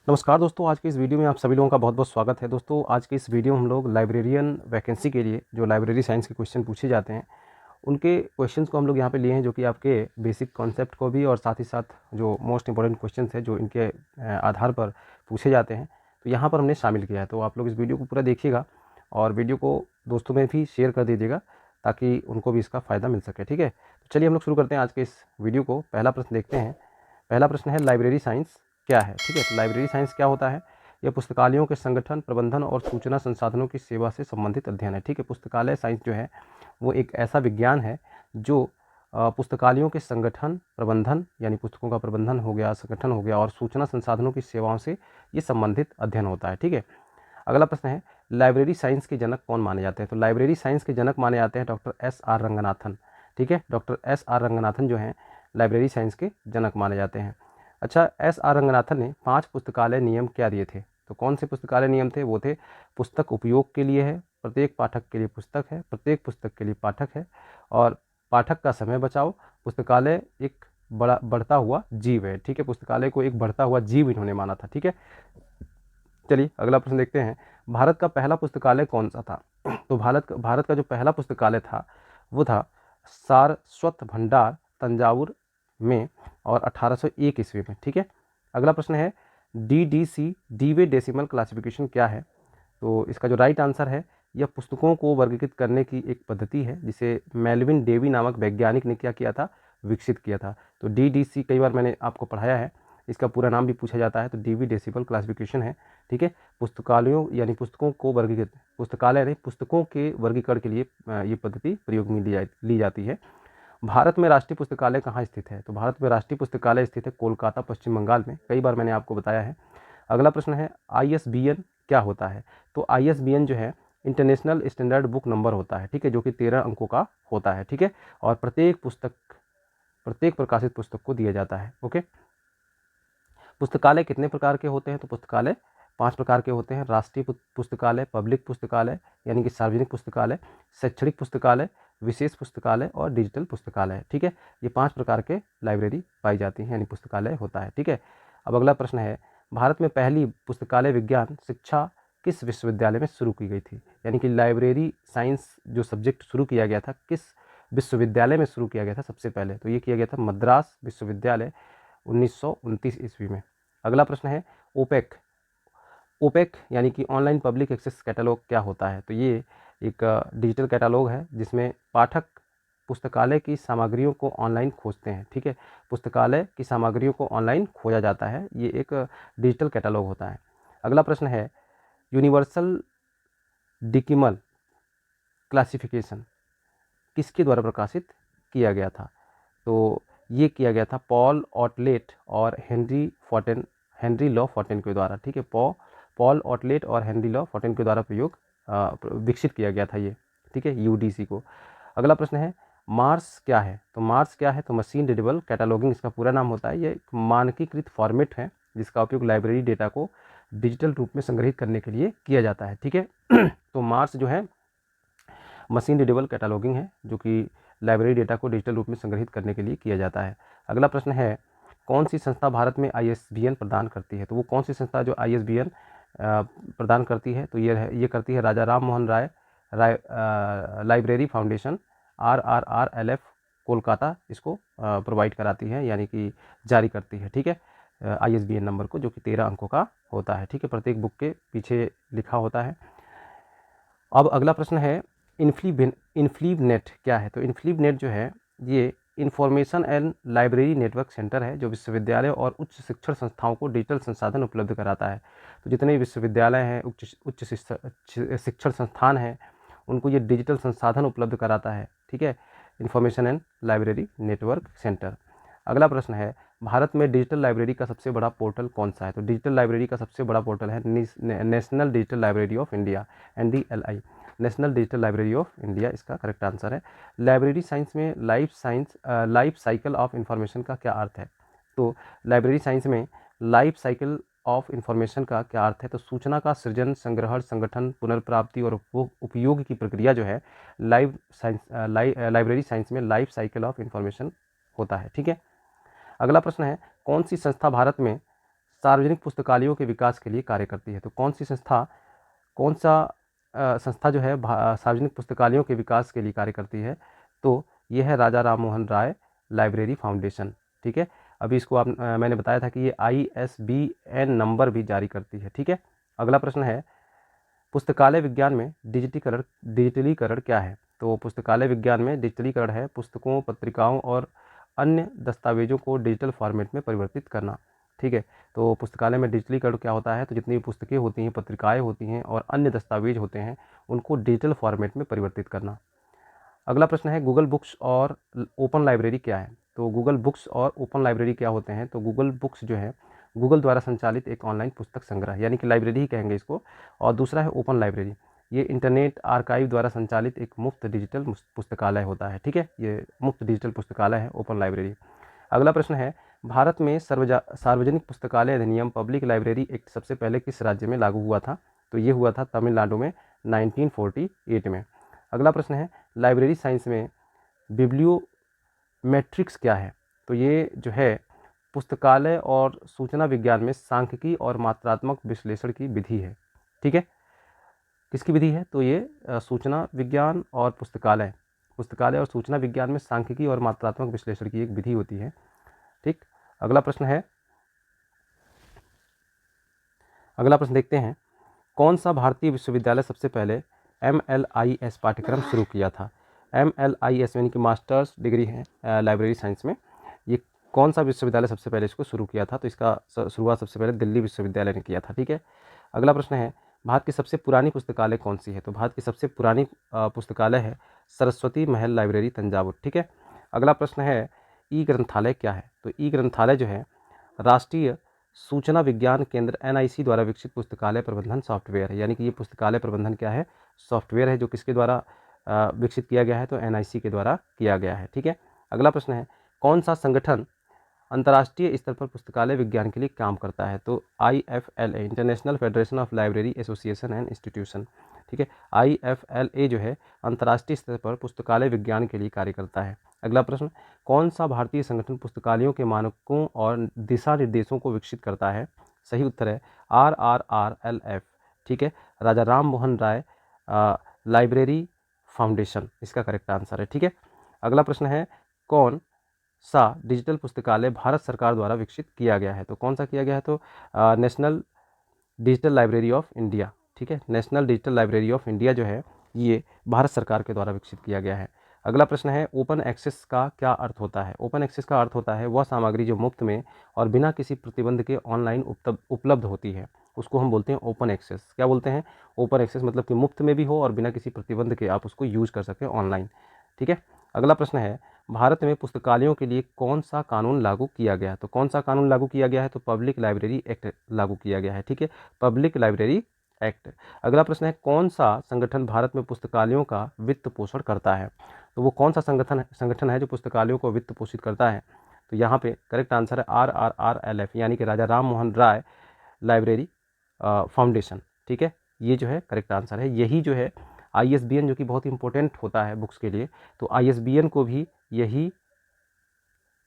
नमस्कार दोस्तों, आज के इस वीडियो में आप सभी लोगों का बहुत-बहुत स्वागत है। दोस्तों, आज के इस वीडियो में हम लोग लाइब्रेरियन वैकेंसी के लिए जो लाइब्रेरी साइंस के क्वेश्चन पूछे जाते हैं, उनके क्वेश्चंस को हम लोग यहाँ पे लिए हैं, जो कि आपके बेसिक कॉन्सेप्ट को भी और साथ ही साथ जो मोस्ट इंपॉर्टेंट क्वेश्चंस हैं, जो इनके आधार पर पूछे जाते हैं, तो यहाँ पर हमने शामिल किया है। तो आप लोग इस वीडियो को पूरा देखिएगा और वीडियो को दोस्तों में भी शेयर कर दीजिएगा, ताकि उनको भी इसका फ़ायदा मिल सके। ठीक है? तो चलिए हम लोग शुरू करते हैं आज के इस वीडियो को। पहला प्रश्न देखते हैं। पहला प्रश्न है, लाइब्रेरी साइंस क्या है? ठीक है, तो लाइब्रेरी साइंस क्या होता है? यह पुस्तकालयों के संगठन, प्रबंधन और सूचना संसाधनों की सेवा से संबंधित अध्ययन है। ठीक है, पुस्तकालय साइंस जो है वो एक ऐसा विज्ञान है जो पुस्तकालयों के संगठन, प्रबंधन यानी पुस्तकों का प्रबंधन हो गया, संगठन हो गया और सूचना संसाधनों की सेवाओं से ये संबंधित अध्ययन होता है। ठीक है, अगला प्रश्न है, लाइब्रेरी साइंस के जनक कौन माने जाते हैं? तो लाइब्रेरी साइंस के जनक माने जाते हैं डॉक्टर एस.आर. रंगनाथन। ठीक है, डॉक्टर एस.आर. रंगनाथन जो हैं लाइब्रेरी साइंस के जनक माने जाते हैं। अच्छा, एस.आर. रंगनाथन ने 5 पुस्तकालय नियम क्या दिए थे? तो कौन से पुस्तकालय नियम थे? वो थे, पुस्तक उपयोग के लिए है, प्रत्येक पाठक के लिए पुस्तक है, प्रत्येक पुस्तक के लिए पाठक है और पाठक का समय बचाओ, पुस्तकालय एक बढ़ता हुआ जीव है। ठीक है, पुस्तकालय को एक बढ़ता हुआ जीव इन्होंने माना था। ठीक है, चलिए अगला प्रश्न देखते हैं। भारत का पहला पुस्तकालय कौन सा था? तो भारत का जो पहला पुस्तकालय था वो था सारस्वत भंडार, तंजावुर में, और 1801 ईस्वी में। ठीक है, अगला प्रश्न है, DDC डीवे डेसिमल क्लासिफिकेशन क्या है? तो इसका जो राइट आंसर है, यह पुस्तकों को वर्गीकृत करने की एक पद्धति है जिसे मेल्विन डेवी नामक वैज्ञानिक ने क्या किया था? विकसित किया था। तो DDC कई बार मैंने आपको पढ़ाया है, इसका पूरा नाम भी पूछा जाता है, तो डीवी डेसिमल क्लासिफिकेशन है। ठीक है, पुस्तकालयों यानी पुस्तकों को वर्गीकृत, पुस्तकालय नहीं, पुस्तकों के वर्गीकरण के लिए ये पद्धति प्रयोग में ली जाती है। भारत में राष्ट्रीय पुस्तकालय कहाँ स्थित है? तो भारत में राष्ट्रीय पुस्तकालय स्थित है कोलकाता, पश्चिम बंगाल में। कई बार मैंने आपको बताया है। अगला प्रश्न है, ISBN क्या होता है? तो ISBN जो है इंटरनेशनल स्टैंडर्ड बुक नंबर होता है। ठीक है, जो कि 13 अंकों का होता है। ठीक है, और प्रत्येक प्रकाशित पुस्तक को दिया जाता है। ओके, पुस्तकालय कितने प्रकार के होते हैं? तो पुस्तकालय 5 प्रकार के होते हैं। राष्ट्रीय पुस्तकालय, पब्लिक पुस्तकालय यानी कि सार्वजनिक पुस्तकालय, शैक्षणिक पुस्तकालय, विशेष पुस्तकालय और डिजिटल पुस्तकालय। ठीक है, ये 5 प्रकार के लाइब्रेरी पाई जाती हैं यानी पुस्तकालय होता है। ठीक है, अब अगला प्रश्न है, भारत में पहली पुस्तकालय विज्ञान शिक्षा किस विश्वविद्यालय में शुरू की गई थी? यानी कि लाइब्रेरी साइंस जो सब्जेक्ट शुरू किया गया था, किस विश्वविद्यालय में शुरू किया गया था सबसे पहले? तो ये किया गया था मद्रास विश्वविद्यालय 1929 ईस्वी में। अगला प्रश्न है, ओपेक ओपेक यानी कि ऑनलाइन पब्लिक एक्सेस कैटलॉग क्या होता है? तो ये एक डिजिटल कैटलॉग है जिसमें पाठक पुस्तकालय की सामग्रियों को ऑनलाइन खोजते हैं। ठीक है, पुस्तकालय की सामग्रियों को ऑनलाइन खोजा जाता है, ये एक डिजिटल कैटलॉग होता है। अगला प्रश्न है, यूनिवर्सल डिकिमल क्लासिफिकेशन किसके द्वारा प्रकाशित किया गया था? तो ये किया गया था पॉल ऑटलेट और हेनरी लॉ फोर्टेन के द्वारा। ठीक है, पॉल ऑटलेट और हेनरी लॉ फोर्टेन के द्वारा विकसित किया गया था ये। ठीक है, UDC को। अगला प्रश्न है, मार्स क्या है? तो मार्स क्या है? तो मशीन रीडेबल कैटलॉगिंग इसका पूरा नाम होता है। ये एक मानकीकृत फॉर्मेट है जिसका उपयोग लाइब्रेरी डेटा को डिजिटल रूप में संग्रहित करने के लिए किया जाता है। ठीक है, तो मार्स जो है मशीन रीडेबल कैटलॉगिंग है जो कि लाइब्रेरी डेटा को डिजिटल रूप में संग्रहित करने के लिए किया जाता है। अगला प्रश्न है, कौन सी संस्था भारत में ISBN प्रदान करती है? तो वो कौन सी संस्था जो ISBN प्रदान करती है? तो ये करती है राजा Ram Mohan Roy library foundation, RRRLF Kolkata इसको प्रोवाइड कराती है यानी कि जारी करती है। ठीक है, ISBN नंबर को, जो कि 13 अंकों का होता है। ठीक है, प्रत्येक बुक के पीछे लिखा होता है। अब अगला प्रश्न है, इन्फ्लीबनेट क्या है? तो इन्फ्लीबनेट जो है ये information and library network centre है जो विश्वविद्यालय और उच्च शिक्षण संस्थाओं को डिजिटल संसाधन उपलब्ध कराता है। तो जितने विश्वविद्यालय हैं, उच्च शिक्षण संस्थान हैं, उनको ये डिजिटल संसाधन उपलब्ध कराता है। ठीक है, information and library network centre. अगला प्रश्न है, भारत में डिजिटल लाइब्रेरी का सबसे बड़ा पोर्टल कौन सा है? तो डिजिटल लाइब्रेरी का सबसे बड़ा पोर्टल है national digital library of India, NDLI, national digital library of India इसका करेक्ट आंसर है। लाइब्रेरी साइंस में लाइफ साइकिल ऑफ इंफॉर्मेशन का क्या अर्थ है? तो लाइब्रेरी साइंस में लाइफ साइकिल ऑफ इंफॉर्मेशन का क्या अर्थ है? तो सूचना का सृजन, संग्रहण, संगठन, पुनर्प्राप्ति और उपयोग की प्रक्रिया जो है लाइब्रेरी साइंस में लाइफ साइकिल ऑफ इंफॉर्मेशन होता है। ठीक है, अगला प्रश्न है, कौन सी संस्था भारत में सार्वजनिक पुस्तकालयों के विकास के लिए कार्य करती है। तो कौन सा संस्था जो है सार्वजनिक पुस्तकालयों के विकास के लिए कार्य करती है? तो ये है राजा राम मोहन राय लाइब्रेरी फाउंडेशन। ठीक है, अभी इसको मैंने बताया था कि ये ISBN नंबर भी जारी करती है। ठीक है, अगला प्रश्न है, पुस्तकालय विज्ञान में डिजिटलीकरण क्या है? तो पुस्तकालय विज्ञान में डिजिटलीकरण है पुस्तकों, पत्रिकाओं और अन्य दस्तावेजों को डिजिटल फॉर्मेट में परिवर्तित करना। ठीक है, तो पुस्तकालय में डिजिटलीकरण क्या होता है? तो जितनी भी पुस्तकें होती हैं, पत्रिकाएं होती हैं और अन्य दस्तावेज होते हैं, उनको डिजिटल फॉर्मेट में परिवर्तित करना। अगला प्रश्न है, गूगल बुक्स और ओपन लाइब्रेरी क्या है? तो गूगल बुक्स और ओपन लाइब्रेरी क्या होते हैं? तो गूगल बुक्स जो है गूगल द्वारा संचालित एक ऑनलाइन पुस्तक संग्रह, यानी कि लाइब्रेरी ही कहेंगे इसको। और दूसरा है ओपन लाइब्रेरी, ये इंटरनेट आर्काइव द्वारा संचालित एक मुफ्त डिजिटल पुस्तकालय होता है। ठीक है, ये मुफ्त डिजिटल पुस्तकालय है ओपन लाइब्रेरी। अगला प्रश्न है, भारत में सार्वजनिक पुस्तकालय अधिनियम पब्लिक लाइब्रेरी एक्ट सबसे पहले किस राज्य में लागू हुआ था? तो ये हुआ था तमिलनाडु में 1948 में। अगला प्रश्न है, लाइब्रेरी साइंस में बिब्लियोमेट्रिक्स क्या है? तो ये जो है पुस्तकालय और सूचना विज्ञान में सांख्यिकी और मात्रात्मक विश्लेषण की विधि है। ठीक है, किसकी विधि है? तो ये सूचना विज्ञान और पुस्तकालय और सूचना विज्ञान में सांख्यिकी और मात्रात्मक विश्लेषण की एक विधि होती है। ठीक, अगला प्रश्न देखते हैं, कौन सा भारतीय विश्वविद्यालय सबसे पहले MLIS पाठ्यक्रम शुरू किया था? MLIS यानी कि मास्टर्स डिग्री है लाइब्रेरी साइंस में। ये कौन सा विश्वविद्यालय सबसे पहले इसको शुरू किया था? तो इसका शुरुआत सबसे पहले दिल्ली विश्वविद्यालय ने किया था। ठीक है, अगला प्रश्न है, भारत की सबसे पुरानी पुस्तकालय कौन सी है? तो भारत की सबसे पुरानी पुस्तकालय है सरस्वती महल लाइब्रेरी तंजावुर। ठीक है, अगला प्रश्न है, ई ग्रंथालय क्या है? तो ई ग्रंथालय जो है राष्ट्रीय सूचना विज्ञान केंद्र NIC द्वारा विकसित पुस्तकालय प्रबंधन सॉफ्टवेयर है, यानी कि ये पुस्तकालय प्रबंधन क्या है? सॉफ्टवेयर है, जो किसके द्वारा विकसित किया गया है? तो NIC के द्वारा किया गया है। ठीक है, अगला प्रश्न है, कौन सा संगठन अंतर्राष्ट्रीय स्तर पर पुस्तकालय विज्ञान के लिए काम करता है? तो IFLA international federation of library association and institution. ठीक है, IFLA जो है अंतर्राष्ट्रीय स्तर पर पुस्तकालय विज्ञान के लिए कार्य करता है। अगला प्रश्न, कौन सा भारतीय संगठन पुस्तकालयों के मानकों और दिशा निर्देशों को विकसित करता है? सही उत्तर है RRRLF। ठीक है, राजा राम मोहन राय लाइब्रेरी फाउंडेशन इसका करेक्ट आंसर है। ठीक है, अगला प्रश्न है, कौन सा डिजिटल पुस्तकालय भारत सरकार द्वारा विकसित किया गया है? तो कौन सा किया गया है? तो national digital library of India. ठीक है, national digital library of India जो है ये भारत सरकार के द्वारा विकसित किया गया है। अगला प्रश्न है, ओपन एक्सेस का क्या अर्थ होता है? ओपन एक्सेस का अर्थ होता है वह सामग्री जो मुफ्त में और बिना किसी प्रतिबंध के ऑनलाइन उपलब्ध होती है, उसको हम बोलते हैं ओपन एक्सेस। क्या बोलते हैं? ओपन एक्सेस मतलब कि मुफ्त में भी हो और बिना किसी प्रतिबंध के आप उसको यूज कर सकें ऑनलाइन। ठीक है, अगला प्रश्न है, भारत में पुस्तकालयों के लिए कौन सा कानून लागू किया गया है? तो कौन सा कानून लागू किया गया है? तो पब्लिक लाइब्रेरी एक्ट लागू किया गया है। ठीक है, पब्लिक लाइब्रेरी एक्ट। अगला प्रश्न है, कौन सा संगठन भारत में पुस्तकालयों का वित्त पोषण करता है? तो वो कौन सा संगठन है जो पुस्तकालयों को वित्त पोषित करता है? तो यहाँ पे करेक्ट आंसर है RRRLF, यानी कि राजा राम मोहन राय लाइब्रेरी फाउंडेशन। ठीक है, ये जो है करेक्ट आंसर है। यही जो है ISBN जो कि बहुत इंपॉर्टेंट होता है बुक्स के लिए, तो ISBN को भी यही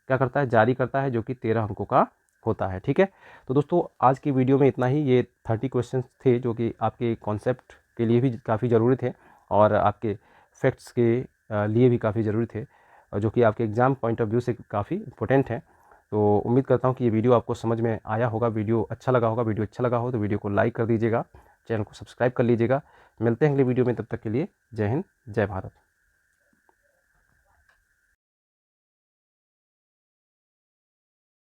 क्या करता है? जारी करता है, जो कि 13 अंकों का होता है। ठीक है, तो दोस्तों आज की वीडियो में इतना ही। ये 30 क्वेश्चंस थे जो कि आपके कॉन्सेप्ट के लिए भी काफ़ी ज़रूरी थे और आपके फैक्ट्स के लिए भी काफ़ी ज़रूरी थे, जो कि आपके एग्ज़ाम पॉइंट ऑफ व्यू से काफ़ी इंपॉर्टेंट है। तो उम्मीद करता हूँ कि ये वीडियो आपको समझ में आया होगा, वीडियो अच्छा लगा होगा। वीडियो अच्छा लगा हो तो वीडियो को लाइक कर दीजिएगा, चैनल को सब्सक्राइब कर लीजिएगा। मिलते हैं अगले वीडियो में, तब तक के लिए जय हिंद, जय भारत।